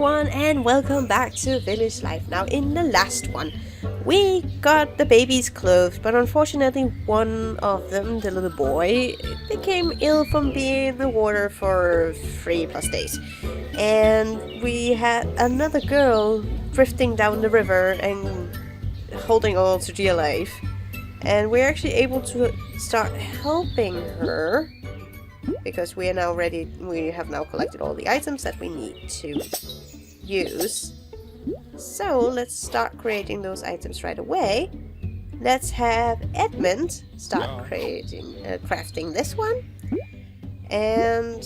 everyone, and welcome back to Village Life. Now, in the last one, we got the babies clothed, but unfortunately one of them, the little boy, became ill from being in the water for 3+ days. And we had another girl drifting down the river and holding on to dear life. And we're actually able to start helping her. Because we are now ready, we have now collected all the items that we need to use. So let's start creating those items right away. Let's have Edmund start crafting this one. And...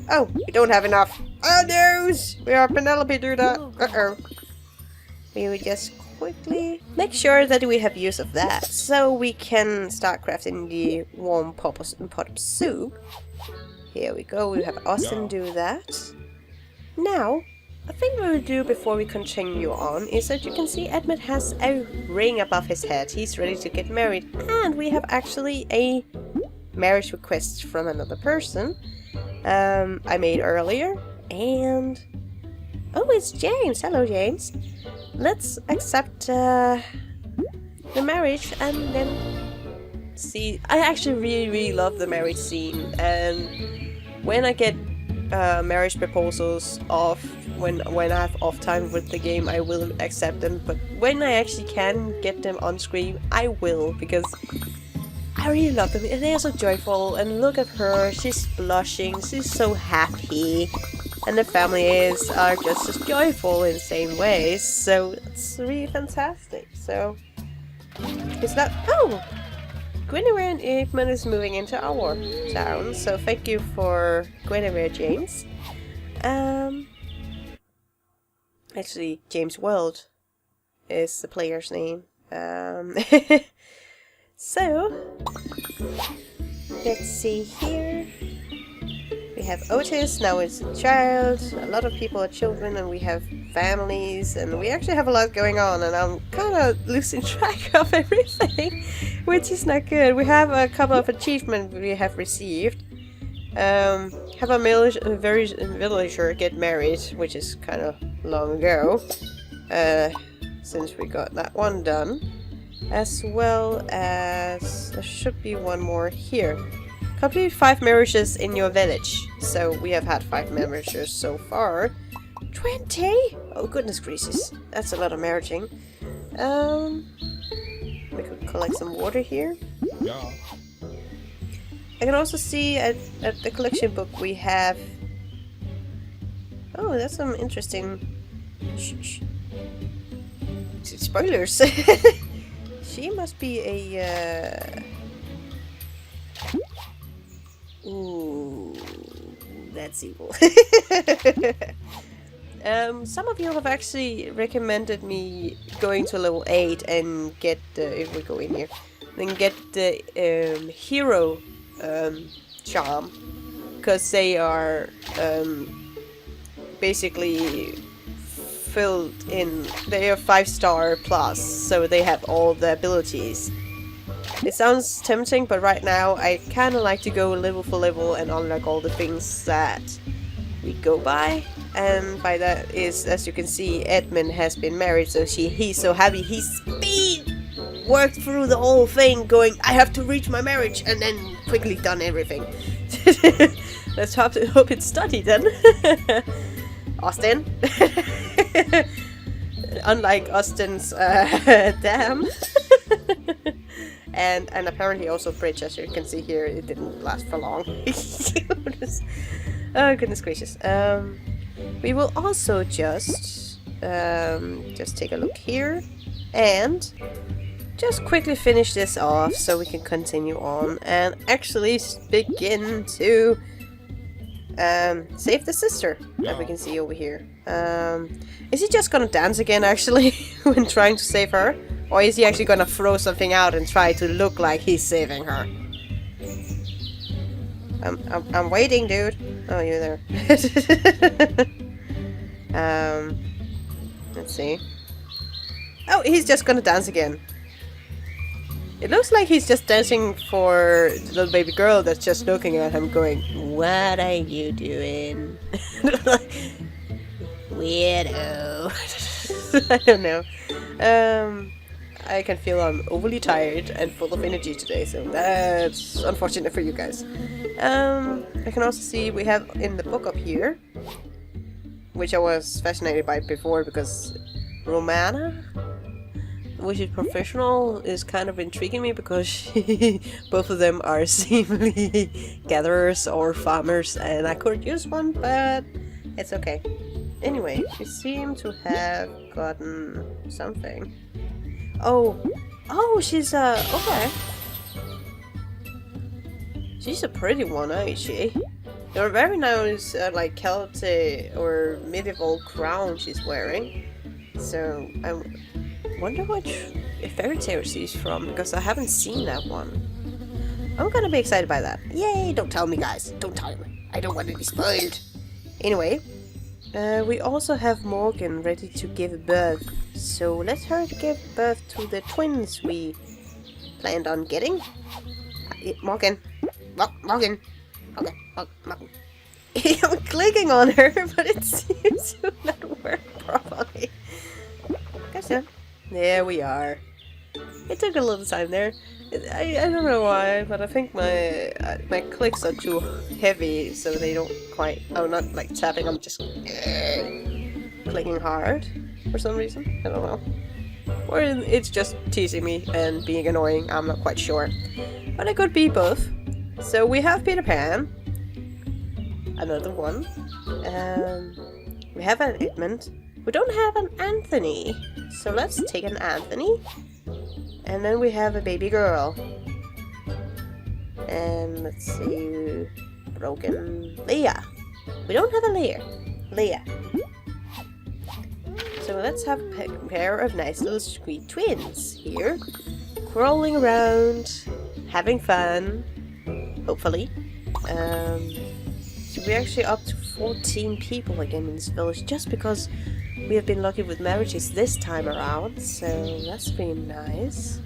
oh, we don't have enough. Oh no! We are Penelope do that. Uh-oh. We will just quickly make sure that we have use of that, so we can start crafting the warm pot of soup. Here we go, we have Austin do that. Now, a thing we will do before we continue on is that you can see Edmund has a ring above his head. He's ready to get married, and we have actually a marriage request from another person I made earlier, and... oh, it's James! Hello, James! Let's accept the marriage and then see. I actually really love the marriage scene, and when I get marriage proposals off, when I have off time with the game, I will accept them. But when I actually can get them on screen, I will, because I really love them. They are so joyful, and look at her, she's blushing, she's so happy. And the families are just as joyful in the same ways, so it's really fantastic. So, it's not... oh! Guinevere and Eggman is moving into our town, so thank you for Guinevere, James. Actually, James World is the player's name. So, let's see here. We have Otis, now it's a child, a lot of people are children, and we have families, and we actually have a lot going on, and I'm kind of losing track of everything, which is not good. We have a couple of achievements we have received. Have a villager get married, which is kind of long ago, since we got that one done. As well as, there should be one more here. Complete 5 marriages in your village. So we have had 5 marriages so far. 20? Oh goodness gracious. That's a lot of marrying. We could collect some water here. Yeah. I can also see at the collection book we have... oh, that's some interesting... spoilers! She must be a... ooh, that's evil. Some of you have actually recommended me going to level 8 and get the, if we go in here, then get the hero charm, because they are basically filled in, they are 5-star plus, so they have all the abilities. It sounds tempting, but right now I kind of like to go level for level and unlock all the things that we go by. And by that is, as you can see, Edmund has been married, so he's so happy. He's worked through the whole thing going, I have to reach my marriage, and then quickly done everything. Let's hope it's studied then. Austin. Unlike Austin's dam. And apparently also bridge, as you can see here, it didn't last for long. Oh goodness gracious. We will also just take a look here and just quickly finish this off so we can continue on and actually begin to save the sister that we can see over here. Is he just gonna dance again actually when trying to save her? Or is he actually gonna throw something out and try to look like he's saving her? I'm waiting, dude. Oh, you're there. Let's see. Oh, he's just gonna dance again. It looks like he's just dancing for the little baby girl that's just looking at him going, "What are you doing?" weirdo. I don't know. I can feel I'm overly tired and full of energy today, so that's unfortunate for you guys. I can also see we have in the book up here, which I was fascinated by before because Romana, which is professional, is kind of intriguing me because both of them are seemingly gatherers or farmers, and I could use one, but it's okay. Anyway, we seem to have gotten something. Oh, she's okay. She's a pretty one, ain't she? There are very nice, like Celtic or medieval crown she's wearing. So I wonder which fairy tale she's from because I haven't seen that one. I'm gonna be excited by that. Yay! Don't tell me, guys. Don't tell me. I don't want to be spoiled. Anyway, we also have Morgan ready to give birth. So let her give birth to the twins we planned on getting. Morgan. Morgan. Okay, Morgan. I'm clicking on her, but it seems to not work properly. Gotcha. There we are. It took a little time there. I don't know why, but I think my clicks are too heavy, so they don't quite. I'm not like tapping. I'm just clicking hard for some reason. I don't know. Or it's just teasing me and being annoying. I'm not quite sure, but it could be both. So we have Peter Pan, another one. We have an Edmund. We don't have an Anthony, so let's take an Anthony. And then we have a baby girl. And let's see, broken Leah. We don't have a Leah. So let's have a pair of nice little sweet twins here, crawling around, having fun. Hopefully. So we're actually up to 14 people again in this village just because we have been lucky with marriages this time around, so that's been nice.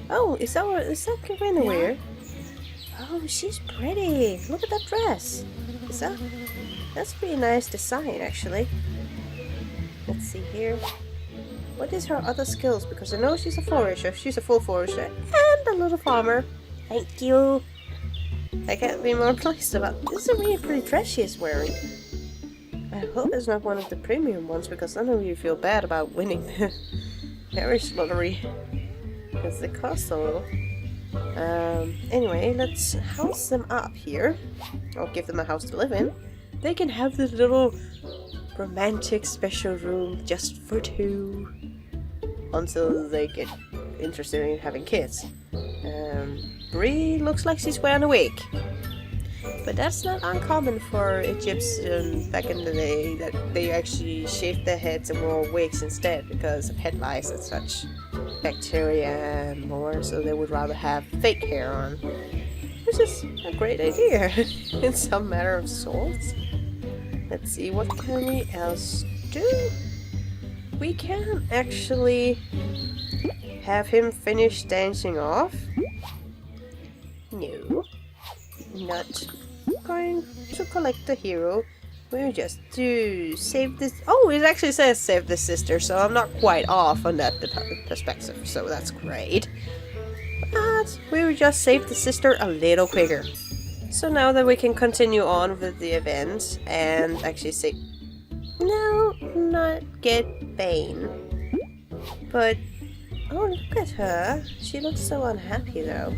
Oh, is that Guinevere? Oh, she's pretty. Look at that dress. That's a pretty nice design actually. Let's see here. What is her other skills? Because I know she's a forager. She's a full forager and a little farmer. Thank you. I can't be more pleased about this. Is a really pretty dress she is wearing. I hope it's not one of the premium ones because then I really feel bad about winning the marriage lottery because they cost a little. Anyway, let's house them up here. Or give them a house to live in. They can have this little romantic special room just for two until they get interested in having kids. Bree looks like she's wearing a wig. But that's not uncommon for Egyptians back in the day, that they actually shaved their heads and wore wigs instead because of head lice and such bacteria and more, so they would rather have fake hair on. Which is a great idea in some matter of sorts. Let's see, what can we else do? We can actually have him finish dancing off. No, not going to collect the hero. We're just to save this. Oh, it actually says save the sister, so I'm not quite off on that perspective, so that's great. But we will just save the sister a little quicker. So now that we can continue on with the event and actually say, no, not get Bane. But, oh, look at her. She looks so unhappy though.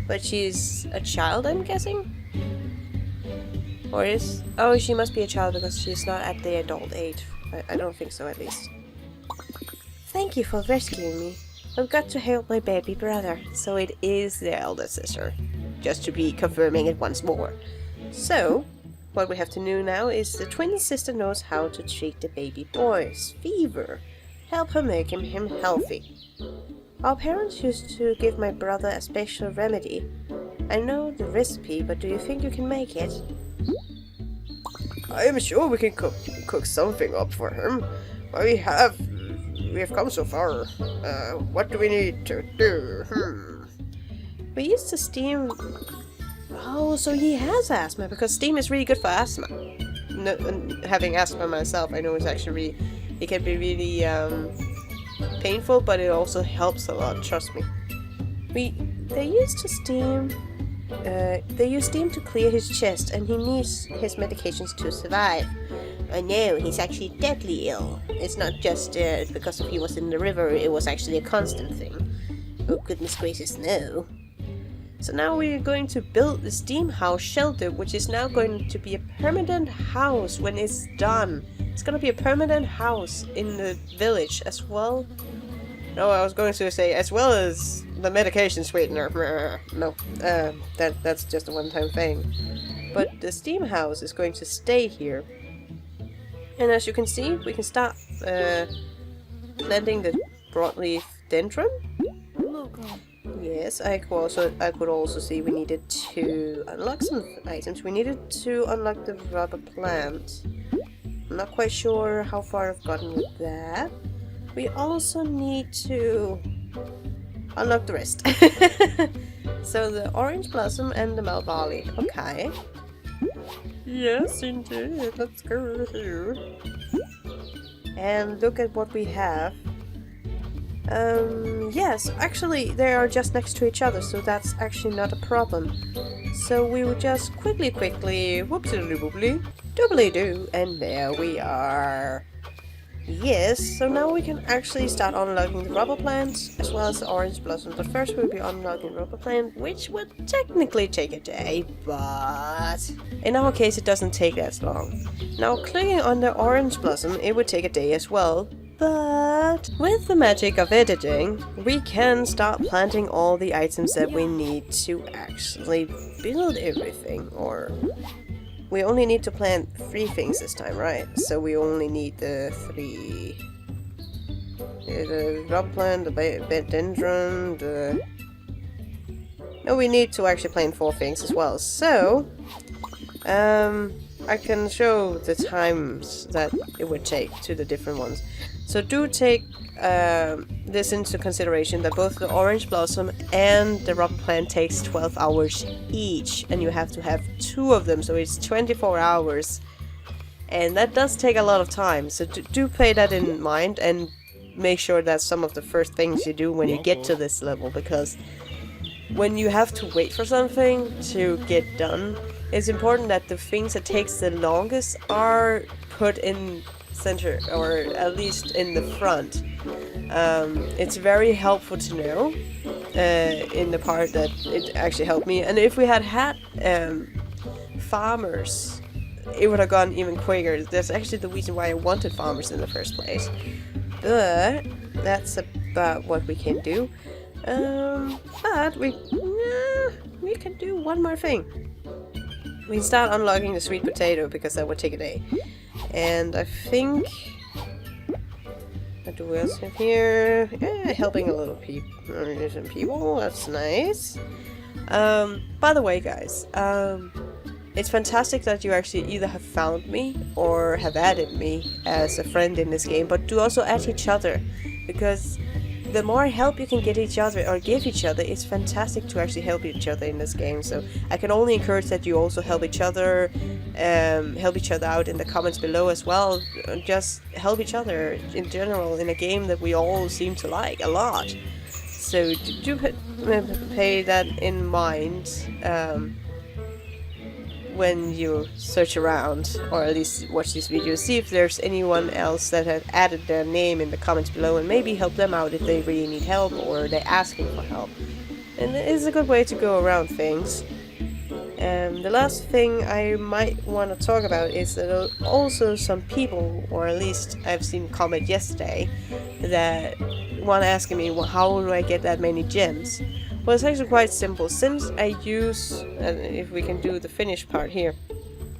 But she's a child, I'm guessing? Or is... Oh, she must be a child because she's not at the adult age. I don't think so, at least. Thank you for rescuing me. I've got to help my baby brother. So it is the elder sister. Just to be confirming it once more. So, what we have to do now is the twin sister knows how to treat the baby boy's fever. Help her make him healthy. Our parents used to give my brother a special remedy. I know the recipe, but do you think you can make it? I am sure we can cook something up for him. We have come so far. What do we need to do? We used to steam... Oh, so he has asthma, because steam is really good for asthma. having asthma myself, I know it's actually it can be really painful, but it also helps a lot. Trust me. They used to steam. They use steam to clear his chest, and he needs his medications to survive. I know, he's actually deadly ill. It's not just because he was in the river, it was actually a constant thing. Oh goodness gracious, no. So now we're going to build the steam house shelter, which is now going to be a permanent house when it's done. It's gonna be a permanent house in the village as well. No, I was going to say as well as the medication sweetener. No, that's just a one-time thing. But the steam house is going to stay here. And as you can see, we can start planting the broadleaf dendron. Yes, I could also see we needed to unlock some items. We needed to unlock the rubber plant. I'm not quite sure how far I've gotten with that. We also need to unlock the rest. So the orange blossom and the malbarley. Okay. Yes, indeed. Let's go here. And look at what we have. Yes, actually they are just next to each other, so that's actually not a problem. So we will just quickly, whoopsie-doobly, doobly-doo, and there we are. Yes, so now we can actually start unlocking the rubber plants as well as the orange blossom. But first we'll be unlocking rubber plant, which would technically take a day, but in our case it doesn't take that long. Now clicking on the orange blossom, it would take a day as well. But with the magic of editing, we can start planting all the items that we need to actually build everything. Or we only need to plant 3 things this time, right? So we only need the 3. The rubber plant, the dendron, the... No, we need to actually plant 4 things as well. So, I can show the times that it would take to the different ones. So do take this into consideration, that both the orange blossom and the rubber plant takes 12 hours each, and you have to have 2 of them, so it's 24 hours. And that does take a lot of time, so do pay that in mind and make sure that's some of the first things you do when you get to this level, because when you have to wait for something to get done, it's important that the things that takes the longest are put in center, or at least in the front. It's very helpful to know in the part that it actually helped me. And if we had farmers, it would have gone even quicker. That's actually the reason why I wanted farmers in the first place. But that's about what we can do. But we can do one more thing. We can start unlocking the sweet potato, because that would take a day. And I think... What do we else have here? Yeah, helping a little some people. That's nice. By the way, guys, it's fantastic that you actually either have found me or have added me as a friend in this game, but do also add each other, because the more help you can get each other or give each other, it's fantastic to actually help each other in this game. So I can only encourage that you also help each other out in the comments below as well. Just help each other in general in a game that we all seem to like a lot. So do pay that in mind when you search around, or at least watch these videos. See if there's anyone else that has added their name in the comments below, and maybe help them out if they really need help or they're asking for help. And it is a good way to go around things. The last thing I might want to talk about is that also some people, or at least I've seen a comment yesterday, that want asking me, well, how do I get that many gems? Well, it's actually quite simple. Since I use, if we can do the finish part here,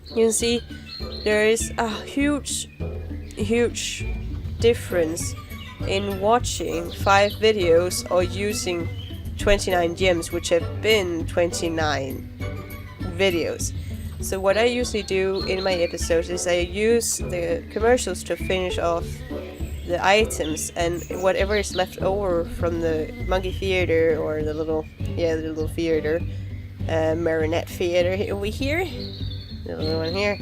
you can see there is a huge difference in watching 5 videos or using 29 gems, which have been 29 videos. So what I usually do in my episodes is I use the commercials to finish off the items, and whatever is left over from the monkey theater, or the little theater, marionette theater over here, the little one here,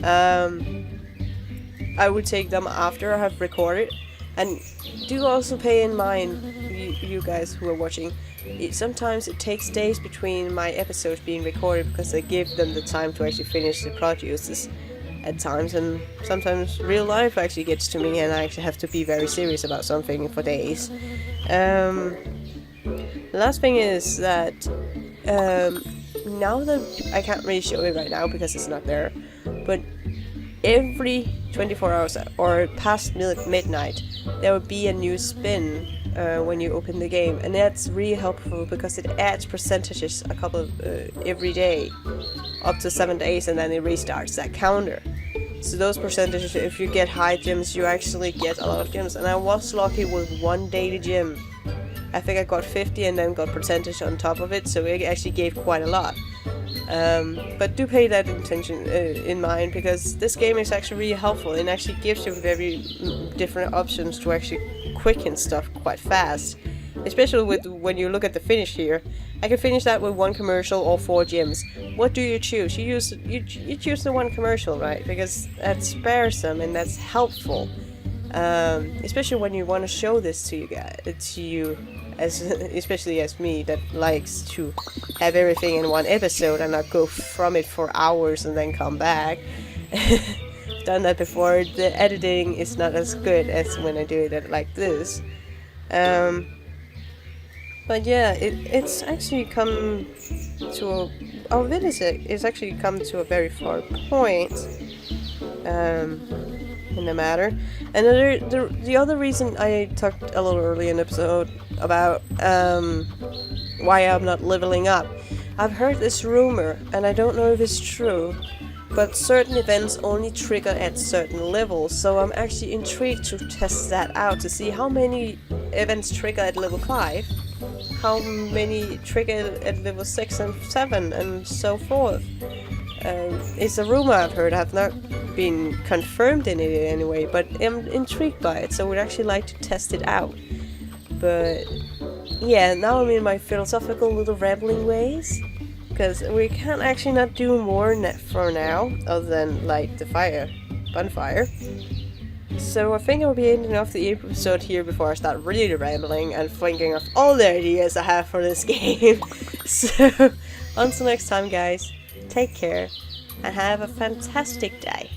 I would take them after I have recorded. And do also pay in mind, you guys who are watching, sometimes it takes days between my episodes being recorded because I give them the time to actually finish the produces at times, and sometimes real life actually gets to me and I actually have to be very serious about something for days. The last thing is that now that I can't really show it right now because it's not there, but every 24 hours or past midnight there will be a new spin when you open the game, and that's really helpful because it adds percentages a couple of every day up to 7 days, and then it restarts that counter. So those percentages, if you get high gems, you actually get a lot of gems. And I was lucky with one daily gem. I think I got 50 and then got percentage on top of it, so it actually gave quite a lot. But do pay that intention in mind, because this game is actually really helpful and actually gives you very different options to actually quicken stuff quite fast. Especially with when you look at the finish here, I can finish that with one commercial or 4 gems. What do you choose? You choose the one commercial, right? Because that spares them and that's helpful. Especially when you want to show this to you, especially as me that likes to have everything in one episode and not go from it for hours and then come back. I've done that before. The editing is not as good as when I do it like this. But yeah, it's actually come to our village is actually come to a very far point in the matter. And the other reason I talked a little early in the episode about why I'm not leveling up, I've heard this rumor, and I don't know if it's true, but certain events only trigger at certain levels, so I'm actually intrigued to test that out to see how many events trigger at level 5, how many trigger at level 6 and 7, and so forth. It's a rumor I've heard. I've not been confirmed in it anyway, but I'm intrigued by it, so I would actually like to test it out. But yeah, now I'm in my philosophical little rambling ways, because we can't actually not do more for now, other than light the bonfire. So I think I'll be ending off the episode here before I start really rambling and thinking of all the ideas I have for this game. So until next time, guys, take care and have a fantastic day.